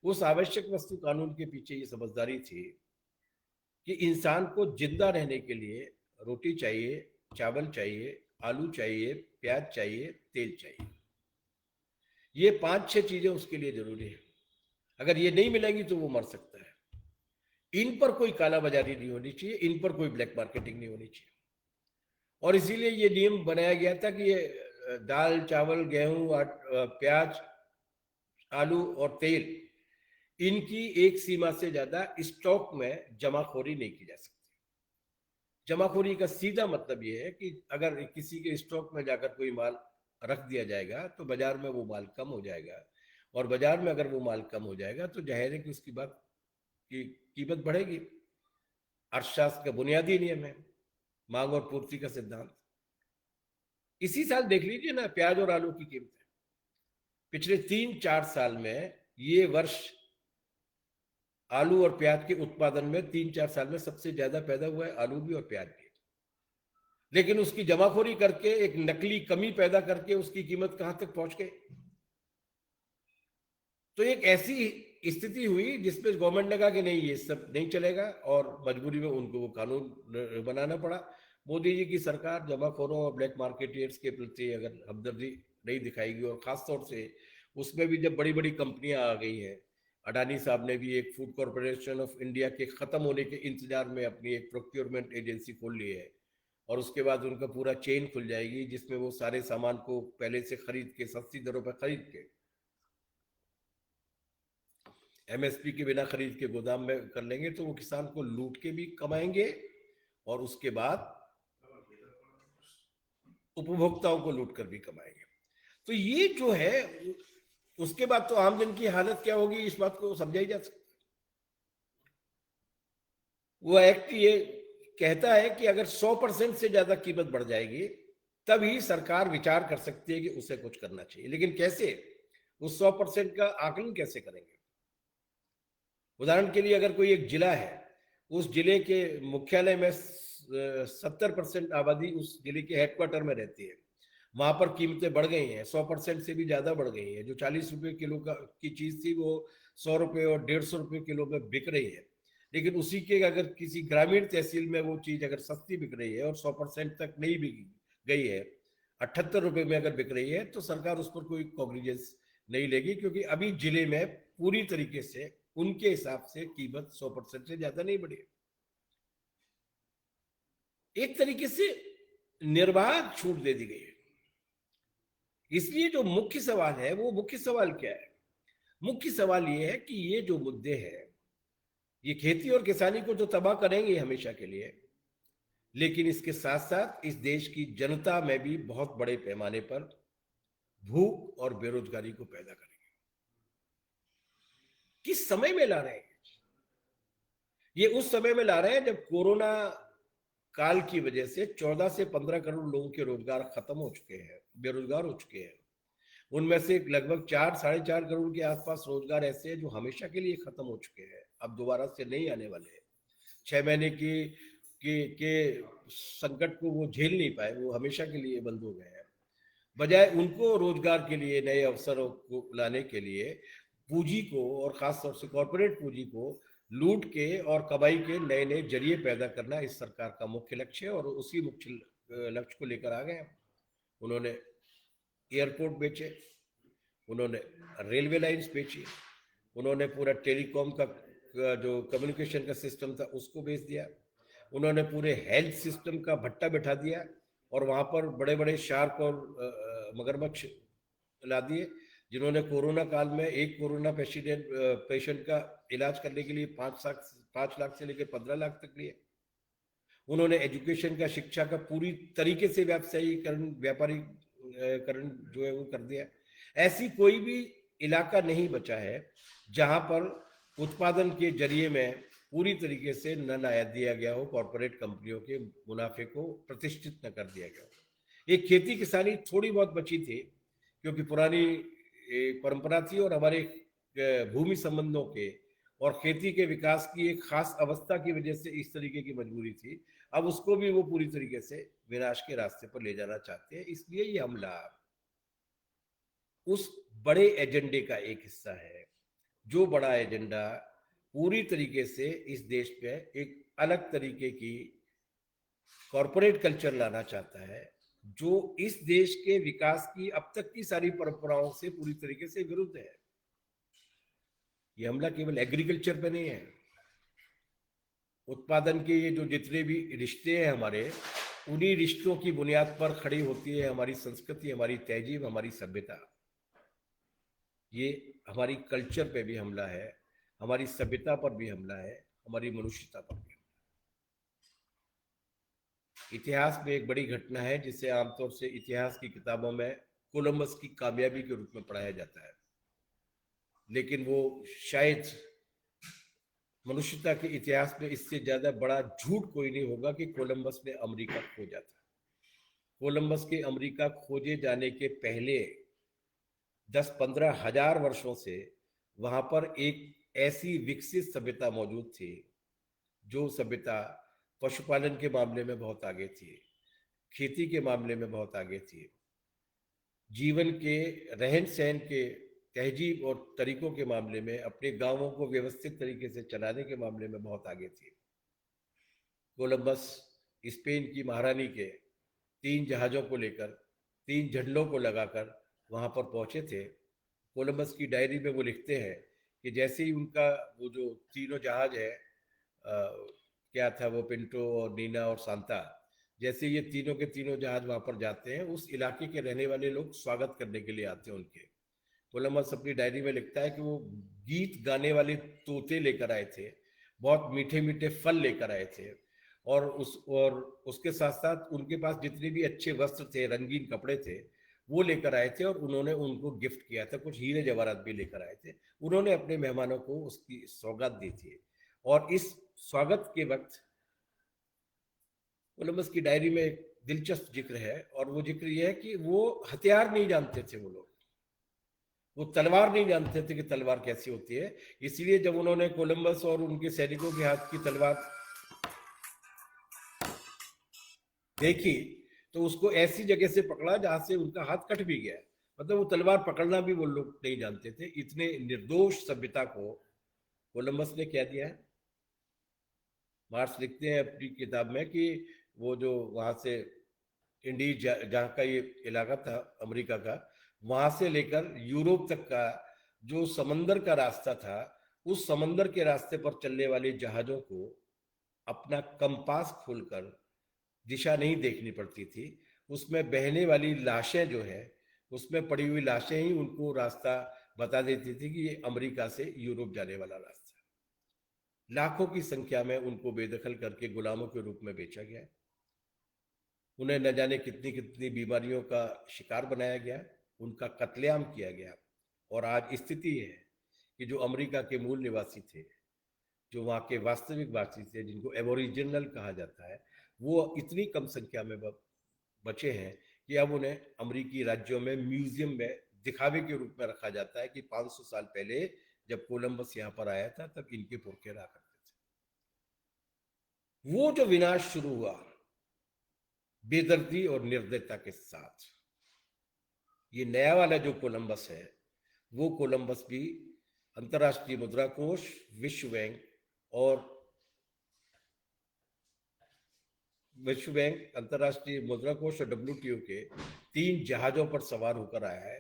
उस आवश्यक वस्तु कानून के पीछे ये समझदारी थी कि इंसान को जिंदा रहने के लिए रोटी चाहिए, चावल चाहिए, आलू चाहिए, प्याज चाहिए, तेल चाहिए। ये 5-6 चीजें उसके लिए जरूरी है। अगर ये नहीं मिलेंगी तो वो मर सकता है। इन पर कोई कालाबाजारी नहीं होनी चाहिए, इन पर कोई ब्लैक मार्केटिंग नहीं होनी चाहिए। और इसीलिए ये नियम बनाया गया था कि ये दाल, चावल, गेहूं, प्याज, आलू और तेल, इनकी एक सीमा से ज्यादा स्टॉक में जमाखोरी नहीं की जा सकती। जमाखोरी का सीधा मतलब यह है कि अगर किसी के स्टॉक में जाकर कोई माल रख दिया जाएगा तो बाजार में वो माल कम हो जाएगा, और बाजार में अगर वो माल कम हो जाएगा तो जाहिर है कि उसकी बात की कीमत बढ़ेगी। अर्थशास्त्र का बुनियादी नियम है मांग और पूर्ति का सिद्धांत। इसी साल देख लीजिए ना प्याज और आलू की कीमतें, पिछले 3-4 साल में ये वर्ष आलू और प्याज के उत्पादन में 3-4 साल में सबसे ज्यादा पैदा हुआ है, आलू भी और प्याज भी। लेकिन उसकी जमाखोरी करके एक नकली कमी पैदा करके उसकी कीमत कहां तक पहुंच गई। तो एक ऐसी स्थिति हुई जिसमें गवर्नमेंट ने कहा कि नहीं ये सब नहीं चलेगा, और मजबूरी में उनको वो कानून बनाना पड़ा। मोदी जी की सरकार जमाखोरों और ब्लैक मार्केटियर्स के प्रति अगर हमदर्दी नहीं दिखाएगी, और खासतौर से उसमें भी जब बड़ी बड़ी कंपनियां आ गई हैं, अडानी साहब ने भी एक फूड कॉरपोरेशन ऑफ इंडिया के खत्म होने के इंतजार में अपनी एक प्रोक्योरमेंट एजेंसी खोल ली है, और उसके बाद उनका पूरा चेन खुल जाएगी जिसमें वो सारे सामान को पहले से खरीद के सस्ती दरों पर खरीद के एमएसपी के बिना खरीद के गोदाम में कर लेंगे, तो वो किसान को लूट के भी कमाएंगे और उसके बाद उपभोक्ताओं को लूट कर भी कमाएंगे। तो ये जो है, उसके बाद तो आम जन की हालत क्या होगी इस बात को समझा ही जा सकता। वो एक्ट ये कहता है कि अगर 100% से ज्यादा कीमत बढ़ जाएगी तभी सरकार विचार कर सकती है कि उसे कुछ करना चाहिए। लेकिन कैसे, उस 100% का आकलन कैसे करेंगे? उदाहरण के लिए अगर कोई एक जिला है, उस जिले के मुख्यालय में 70% आबादी उस जिले के हेडक्वार्टर में रहती है, वहां पर कीमतें बढ़ गई हैं, 100% से भी ज्यादा बढ़ गई है। जो 40 रुपए किलो की चीज थी वो 100 रुपए और 150 रुपए किलो में बिक रही है। लेकिन उसी के अगर किसी ग्रामीण तहसील में वो चीज अगर सस्ती बिक रही है और 100% तक नहीं बिक गई है, 78 रुपए में अगर बिक रही है, तो सरकार उस पर कोई कॉग्निजेंस नहीं लेगी, क्योंकि अभी जिले में पूरी तरीके से उनके हिसाब से कीमत 100% से ज्यादा नहीं बढ़ी। एक तरीके से निर्बाध छूट दे दी गई है। इसलिए जो मुख्य सवाल है, वो मुख्य सवाल क्या है? मुख्य सवाल ये है कि ये जो मुद्दे हैं, ये खेती और किसानी को तो तबाह करेंगे हमेशा के लिए, लेकिन इसके साथ साथ इस देश की जनता में भी बहुत बड़े पैमाने पर भूख और बेरोजगारी को पैदा करेंगे। किस समय में ला रहे हैं? ये उस समय में ला रहे हैं जब कोरोना काल की वजह से 14 से 15 करोड़ लोगों के रोजगार खत्म हो चुके हैं, बेरोजगार हो चुके हैं। उनमें से लगभग 4-4.5 करोड़ के आसपास रोजगार ऐसे हैं जो हमेशा के लिए खत्म हो चुके हैं, अब दोबारा से नहीं आने वाले हैं। 6 महीने के संकट को वो झेल नहीं पाए, वो हमेशा के लिए बंद हो गए हैं। बजाय उनको रोजगार के लिए, नए अवसरों को लाने के लिए पूंजी को, और खासतौर से कॉर्पोरेट पूंजी को लूट के और कमाई के नए नए जरिए पैदा करना इस सरकार का मुख्य लक्ष्य है, और उसी मुख्य लक्ष्य को लेकर आ गए। उन्होंने एयरपोर्ट बेचे, उन्होंने रेलवे लाइंस बेची, उन्होंने पूरा टेलीकॉम का जो कम्युनिकेशन का सिस्टम था उसको बेच दिया, उन्होंने पूरे हेल्थ सिस्टम का भट्टा बैठा दिया, और वहां पर बड़े बड़े शार्क और मगरमच्छ ला दिए, जिन्होंने कोरोना काल में एक कोरोना पेशेंट का इलाज करने के लिए 5 लाख से लेकर 15 लाख तक लिए। उन्होंने एजुकेशन का, शिक्षा का पूरी तरीके से व्यावसायीकरण, व्यापारीकरण जो है वो कर दिया। ऐसी कोई भी इलाका नहीं बचा है जहां पर उत्पादन के जरिए में पूरी तरीके से न लाया दिया गया हो, कॉर्पोरेट कंपनियों के मुनाफे को प्रतिष्ठित न कर दिया गया हो। एक खेती किसानी थोड़ी बहुत बची थी, क्योंकि पुरानी परंपरा थी और हमारे भूमि संबंधों के और खेती के विकास की एक खास अवस्था की वजह से इस तरीके की मजबूरी थी। अब उसको भी वो पूरी तरीके से विनाश के रास्ते पर ले जाना चाहते हैं। इसलिए ये हमला उस बड़े एजेंडे का एक हिस्सा है, जो बड़ा एजेंडा पूरी तरीके से इस देश पे एक अलग तरीके की कॉरपोरेट कल्चर लाना चाहता है, जो इस देश के विकास की अब तक की सारी परंपराओं से पूरी तरीके से विरुद्ध है। ये हमला केवल एग्रीकल्चर पे नहीं है, उत्पादन के ये जो जितने भी रिश्ते हैं हमारे, उन्हीं रिश्तों की बुनियाद पर खड़ी होती है हमारी संस्कृति, हमारी तहजीब, हमारी सभ्यता। ये हमारी कल्चर पे भी हमला है, हमारी सभ्यता पर भी हमला है, हमारी मनुष्यता पर भी। इतिहास में एक बड़ी घटना है जिसे आमतौर से इतिहास की किताबों में कोलंबस की कामयाबी के रूप में पढ़ाया जाता है, लेकिन वो शायद मनुष्यता के इतिहास में इससे ज्यादा बड़ा झूठ कोई नहीं होगा कि कोलंबस ने अमेरिका खोजा था। कोलंबस के अमेरिका खोजे जाने के पहले 10-15 हजार वर्षों से वहां पर एक ऐसी विकसित सभ्यता मौजूद थी, जो सभ्यता पशुपालन के मामले में बहुत आगे थी, खेती के मामले में बहुत आगे थी, जीवन के रहन सहन के तहजीब और तरीकों के मामले में, अपने गांवों को व्यवस्थित तरीके से चलाने के मामले में बहुत आगे थी। कोलंबस स्पेन की महारानी के 3 जहाज़ों को लेकर, 3 झंडों को लगाकर वहां पर पहुंचे थे। कोलंबस की डायरी में वो लिखते हैं कि जैसे ही उनका वो जो तीनों जहाज है, क्या था वो, पिंटो और नीना और सांता, जैसे ये तीनों के तीनों जहाज वहां पर जाते हैं, उस इलाके के रहने वाले लोग स्वागत करने के लिए आते हैं उनके। कोलंबस अपनी डायरी में लिखता है कि वो गीत गाने वाले तोते लेकर आए थे, बहुत मीठे मीठे फल लेकर आए थे, और उसके साथ साथ उनके पास जितने भी अच्छे वस्त्र थे, रंगीन कपड़े थे, वो लेकर आए थे, और उन्होंने उनको गिफ्ट किया था, कुछ हीरे जवाहरात भी लेकर आए थे। उन्होंने अपने मेहमानों को उसकी सौगात दी थी। और इस स्वागत के वक्त कोलंबस की डायरी में एक दिलचस्प जिक्र है, और वो जिक्र ये है कि वो हथियार नहीं जानते थे, वो तलवार नहीं जानते थे कि तलवार कैसी होती है। इसलिए जब उन्होंने कोलंबस और उनके सैनिकों के हाथ की तलवार देखी, तो उसको ऐसी जगह से पकड़ा जहां से उनका हाथ कट भी गया। मतलब वो तलवार पकड़ना भी वो लोग नहीं जानते थे। इतने निर्दोष सभ्यता को कोलंबस ने क्या दिया है। मार्क्स लिखते हैं अपनी किताब में कि वो जो वहां से इंडीज जहाँ का ये इलाका था अमेरिका का, वहां से लेकर यूरोप तक का जो समंदर का रास्ता था, उस समंदर के रास्ते पर चलने वाले जहाजों को अपना कंपास खोलकर दिशा नहीं देखनी पड़ती थी। उसमें बहने वाली लाशें जो है, उसमें पड़ी हुई लाशें ही उनको रास्ता बता देती थी कि ये अमेरिका से यूरोप जाने वाला रास्ता है। लाखों की संख्या में उनको बेदखल करके गुलामों के रूप में बेचा गया, उन्हें न जाने कितनी कितनी बीमारियों का शिकार बनाया गया, उनका कत्लेआम किया गया। और आज स्थिति है कि जो अमेरिका के मूल निवासी थे, जो वहाँ के वास्तविक वासी थे, जिनको एबोरिजिनल कहा जाता है, वो इतनी कम संख्या में बचे हैं कि अब उन्हें अमेरिकी राज्यों में म्यूजियम में दिखावे के रूप में रखा जाता है कि 500 साल पहले जब कोलंबस यहाँ पर आया था, तब इनके पुरखे रहा करते थे। वो जो विनाश शुरू हुआ बेदर्दी और निर्दयता के साथ, ये नया वाला जो कोलंबस है, वो कोलंबस भी अंतर्राष्ट्रीय मुद्रा कोष, विश्व बैंक और अंतर्राष्ट्रीय मुद्रा कोष और WTO के 3 जहाजों पर सवार होकर आया है।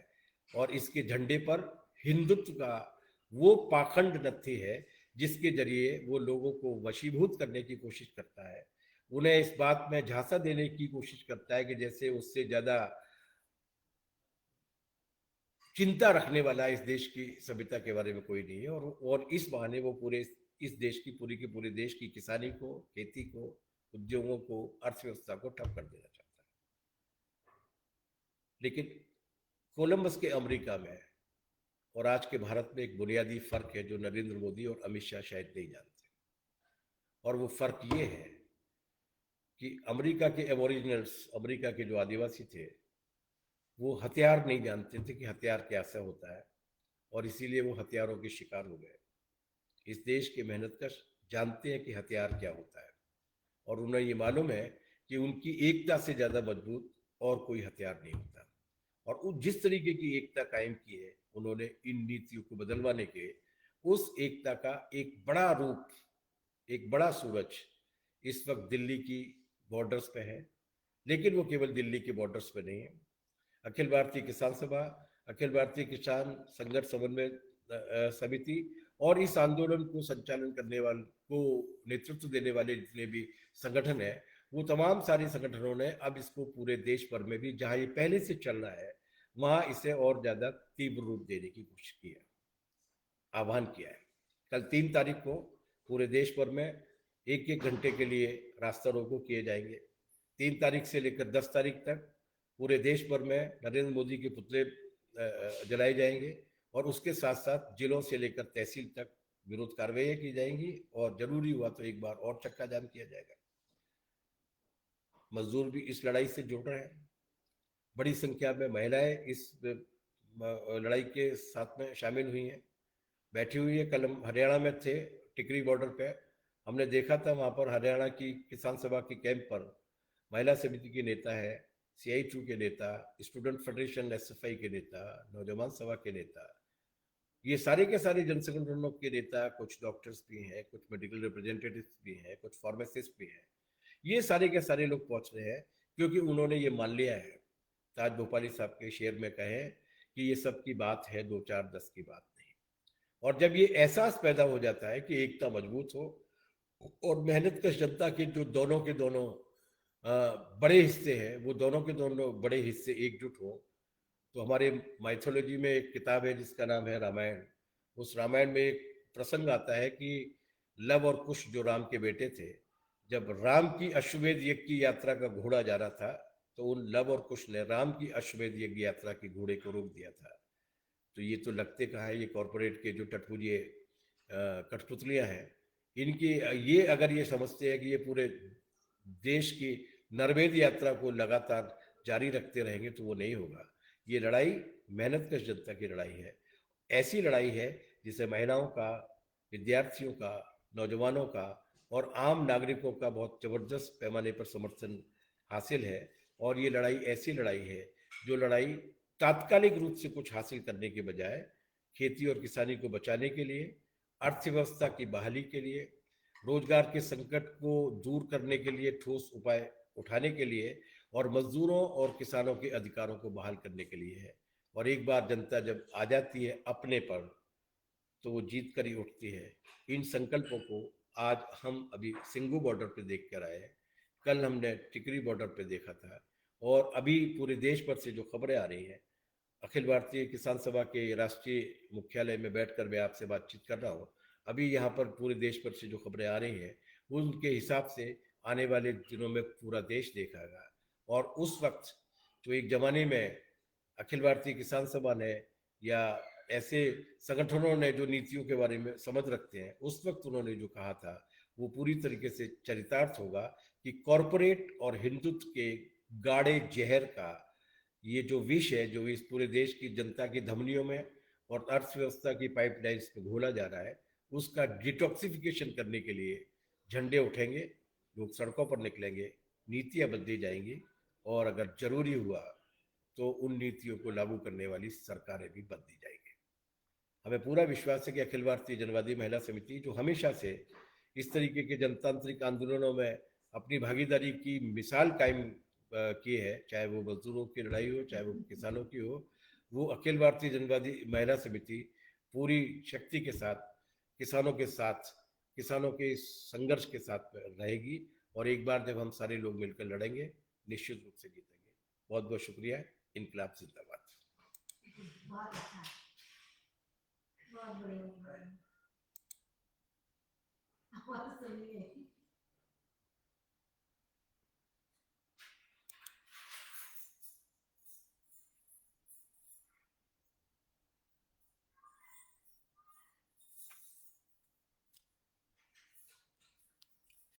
और इसके झंडे पर हिंदुत्व का वो पाखंड नत्थी है जिसके जरिए वो लोगों को वशीभूत करने की कोशिश करता है, उन्हें इस बात में झांसा देने की कोशिश करता है कि जैसे उससे ज्यादा चिंता रखने वाला इस देश की सभ्यता के बारे में कोई नहीं है। और इस बहाने वो पूरे इस देश की पूरे देश की किसानी को, खेती को, उद्योगों को, अर्थव्यवस्था को ठप कर देना चाहता है। लेकिन कोलंबस के अमेरिका में और आज के भारत में एक बुनियादी फर्क है जो नरेंद्र मोदी और अमित शाह शायद नहीं जानते। और वो फर्क ये है कि अमेरिका के एबोरिजिनल्स, अमेरिका के जो आदिवासी थे, वो हथियार नहीं जानते थे कि हथियार कैसा होता है, और इसीलिए वो हथियारों के शिकार हो गए। इस देश के मेहनतकश जानते हैं कि हथियार क्या होता है, और उन्हें ये मालूम है कि उनकी एकता से ज्यादा मजबूत और कोई हथियार नहीं होता। और जिस तरीके की एकता कायम की है उन्होंने इन नीतियों को बदलवाने के उस एकता का एक बड़ा रूप, एक बड़ा सूरज इस वक्त दिल्ली की बॉर्डर्स पे है। लेकिन वो केवल दिल्ली के बॉर्डर्स पे नहीं है। अखिल भारतीय किसान सभा, अखिल भारतीय किसान संघर्ष समन्वय समिति और इस आंदोलन को संचालन करने वाले को नेतृत्व देने वाले जितने भी संगठन है, वो तमाम सारे संगठनों ने अब इसको पूरे देश भर में भी, जहां ये पहले से चल रहा है, वहां इसे और ज्यादा तीव्र रूप देने की कोशिश की है, आह्वान किया है। कल 3 तारीख को पूरे देश भर में 1-1 घंटे के लिए रास्ता रोको किए जाएंगे। 3 तारीख से लेकर 10 तारीख तक पूरे देश भर में नरेंद्र मोदी के पुतले जलाए जाएंगे और उसके साथ साथ जिलों से लेकर तहसील तक विरोध कार्रवाई की जाएंगी और जरूरी हुआ तो एक बार और चक्का जाम किया जाएगा। मजदूर भी इस लड़ाई से जुड़ रहे हैं। बड़ी संख्या में महिलाएं इस लड़ाई के साथ में शामिल हुई हैं, बैठी हुई है। कल हम हरियाणा में थे, टिकरी बॉर्डर पे हमने देखा था, वहां पर हरियाणा की किसान सभा के कैंप पर महिला समिति के नेता है, CI2 के नेता, स्टूडेंट फेडरेशन SFI के नेता, नौजवान सभा के नेता, ये सारे के सारे जन संगठनों के नेता, कुछ डॉक्टर्स भी हैं, कुछ मेडिकल रिप्रेजेंटेटिव्स भी हैं, कुछ फार्मासिस्ट भी हैं। ये सारे के सारे लोग पहुंच रहे हैं क्योंकि उन्होंने ये मान लिया है, ताज भोपाली साहब के शेर में कहे कि ये सब की बात है, 2 4 10 की बात नहीं। और जब ये एहसास पैदा हो जाता है कि एकता मजबूत हो और मेहनत कश जनता के जो दोनों के दोनों बड़े हिस्से हैं, वो दोनों के दोनों बड़े हिस्से एकजुट हो, तो हमारे माइथोलॉजी में एक किताब है जिसका नाम है रामायण। उस रामायण में एक प्रसंग आता है कि लव और कुश जो राम के बेटे थे, जब राम की अश्वमेध यज्ञ की यात्रा का घोड़ा जा रहा था, तो उन लव और कुश ने राम की अश्वमेध यज्ञ यात्रा के घोड़े को रोक दिया था। तो ये तो लगते कहाँ है, ये कॉरपोरेट के जो टटपुजिए कठपुतलियां हैं, इनकी ये अगर ये समझते हैं कि ये पूरे देश की नरवेद यात्रा को लगातार जारी रखते रहेंगे तो वो नहीं होगा। ये लड़ाई मेहनत कश जनता की लड़ाई है, ऐसी लड़ाई है जिसे महिलाओं का, विद्यार्थियों का, नौजवानों का और आम नागरिकों का बहुत जबरदस्त पैमाने पर समर्थन हासिल है। और ये लड़ाई ऐसी लड़ाई है जो लड़ाई तात्कालिक रूप से कुछ हासिल करने के बजाय खेती और किसानी को बचाने के लिए, अर्थव्यवस्था की बहाली के लिए, रोजगार के संकट को दूर करने के लिए ठोस उपाय उठाने के लिए और मजदूरों और किसानों के अधिकारों को बहाल करने के लिए है। और एक बार जनता जब आ जाती है अपने पर, तो वो जीत कर ही उठती है। इन संकल्पों को आज हम अभी सिंगू बॉर्डर पे देख कर आए, कल हमने टिकरी बॉर्डर पे देखा था, और अभी पूरे देश भर से जो खबरें आ रही हैं, अखिल भारतीय किसान सभा के राष्ट्रीय मुख्यालय में बैठकर मैं आपसे बातचीत कर रहा हूँ, अभी यहाँ पर पूरे देश भर से जो खबरें आ रही हैं, उनके हिसाब से आने वाले दिनों में पूरा देश देखेगा। और उस वक्त जो एक जमाने में अखिल भारतीय किसान सभा ने या ऐसे संगठनों ने जो नीतियों के बारे में समझ रखते हैं, उस वक्त उन्होंने जो कहा था वो पूरी तरीके से चरितार्थ होगा कि कॉरपोरेट और हिंदुत्व के गाढ़े जहर का ये जो विष है, जो इस पूरे देश की जनता की धमनियों में और अर्थव्यवस्था की पाइपलाइंस में घोला जा रहा है, उसका डिटॉक्सिफिकेशन करने के लिए झंडे उठेंगे, लोग सड़कों पर निकलेंगे, नीतियां बदली जाएंगी और अगर जरूरी हुआ तो उन नीतियों को लागू करने वाली सरकारें भी बदली जाएंगी। हमें पूरा विश्वास है कि अखिल भारतीय जनवादी महिला समिति, जो हमेशा से इस तरीके के जनतांत्रिक आंदोलनों में अपनी भागीदारी की मिसाल कायम की है, चाहे वो मजदूरों की लड़ाई हो, चाहे वो किसानों की हो, वो अखिल भारतीय जनवादी महिला समिति पूरी शक्ति के साथ किसानों के साथ, किसानों के संघर्ष के साथ रहेगी। और एक बार जब हम सारे लोग मिलकर लड़ेंगे, निश्चित रूप से जीतेंगे। बहुत बहुत शुक्रिया। इनकलाब जिंदाबाद। बहुत अच्छा, बहुत बढ़िया।